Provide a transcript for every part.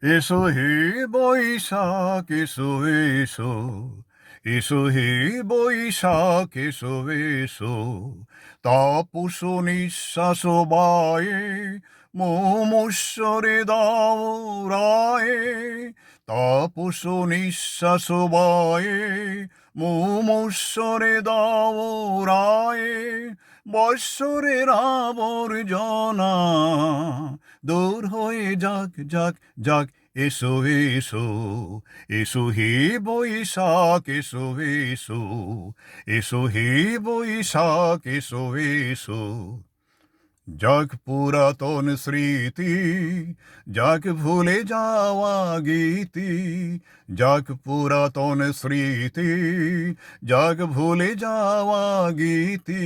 এসো হে বৈশাখ এসো এসো, এসো হে বৈশাখ এসো এসো, তাপস নিঃশ্বাস বায়ে মুমুষরে দাও রায়ে, তাপস নিঃশ্বাস বায়ে মুমুষরে দাও রায়ে, বৎসরের আবর্জনা দূর হয়ে যাক যাক যাক, এসো এসো, এসো হে বৈশাখ এসো এসো, এসো হে বৈশাখ এসো এসো। যাক পুরাতন স্মৃতি, যাক ভুলে যাওয়া গীতি, যাক পুরাতন স্মৃতি, যাক ভুলে যাওয়া গীতি,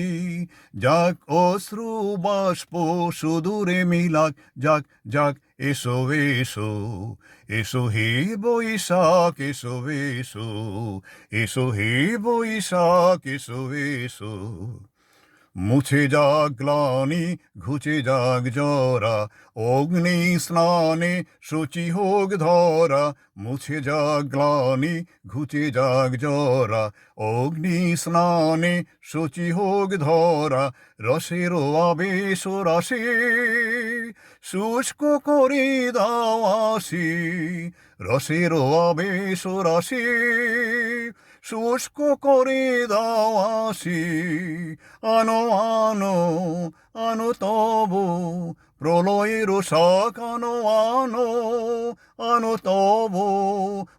যাক অশ্রু বাষ্প সুদূরে মিলাক, যাক যাক, এসো এসো, এসো হে বৈশাখ এসো এসো, এসো হে বৈশাখ এসো এসো। মুছে যাক গ্লানি, ঘুচে যাক জরা, অগ্নি স্নানে শুচি হোক ধরা। মুছে যাক গ্লানি, ঘুচে যাক জরা, অগ্নি স্নানে শুচি হোক ধরা। রসের আবেশ রাশি শুষ্ক করে দাও আসি, রসের আবেশ রাশি শুষ্ক করে দাও আসি। আনো আনো আনো তবু প্রলয়ের শাক, আনো আনো আনো তবু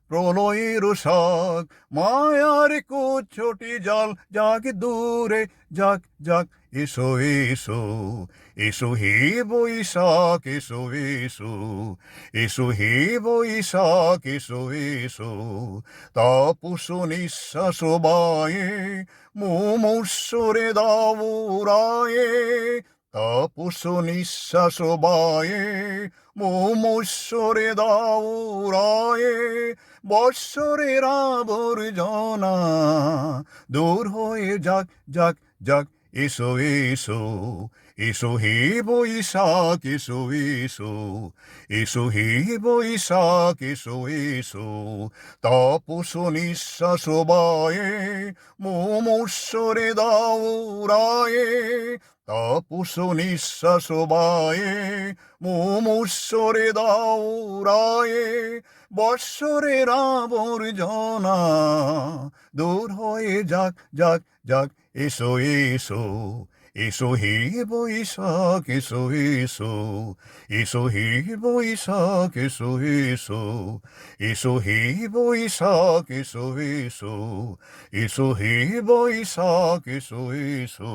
প্রলয়ের শাক। মায়ার কুচ্ছটি জাল যাক দূরে, যাক যাক, এসো এসো, এসো হে বৈশাখ এসো এসো, এসো হে বৈশাখ এসো এসো। তাপস নিঃশ্বাস বায়ে মুমুষরে দাও রায়ে, তাপস নিঃশ্বাস বায়ে মুমুষরে দাও রায়ে, বৎসরের আবর্জনা দূর হয়ে যাক যাক যাক, এসো এসো, এসো হে বৈশাখ এসো এসো, এসো হে বৈশাখ এসো এসো। তাপস নিঃশ্বাস বায়ে মুমুষরে দাও রায়ে, তাপস নিঃশ্বাস বায়ে মুমুষরে দাও রায়ে, বৎসরের আবর্জনা দূর হয়ে যাক যাক যাক, এসো এসো, এসো হে বৈশাখ এসো এসো, এসো হে বৈশাখ এসো এসো, এসো হে বৈশাখ এসো এসো, এসো হে বৈশাখ এসো এসো।